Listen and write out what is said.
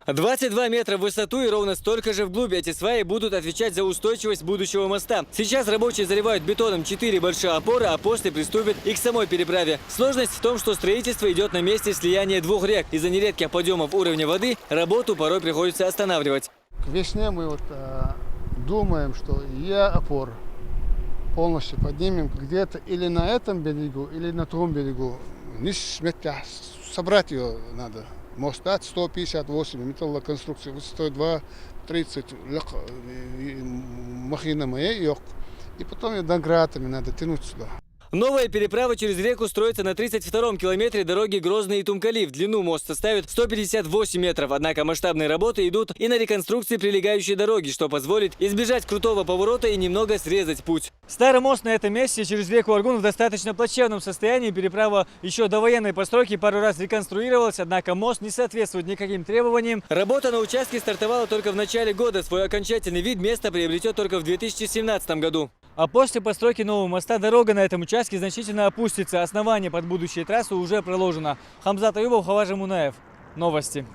22 метра в высоту и ровно столько же вглубь. Эти сваи будут отвечать за устойчивость будущего моста. Сейчас рабочие заливают бетоном 4 большие опоры, а после приступят и к самой переправе. Сложность в том, что строительство идет на месте слияния двух рек. Из-за нередких подъемов уровня воды работу порой приходится останавливать. К весне мы думаем, что опор полностью поднимем где-то или на этом берегу, или на том берегу. Не сметя, собрать ее надо. Мост 158 металлоконструкции, высотой 2,30 махина моей yok. И потом ее догратами надо тянуть сюда. Новая переправа через реку строится на 32-м километре дороги Грозный-Итумкали. В длину мост составит 158 метров. Однако масштабные работы идут и на реконструкции прилегающей дороги, что позволит избежать крутого поворота и немного срезать путь. Старый мост на этом месте через реку Аргун в достаточно плачевном состоянии. Переправа еще до военной постройки пару раз реконструировалась, однако мост не соответствует никаким требованиям. Работа на участке стартовала только в начале года. Свой окончательный вид место приобретет только в 2017 году. А после постройки нового моста дорога на этом участке значительно опустится. Основание под будущей трассы уже проложено. Хамзат Аюбов, Хаважа Мунаев. Новости.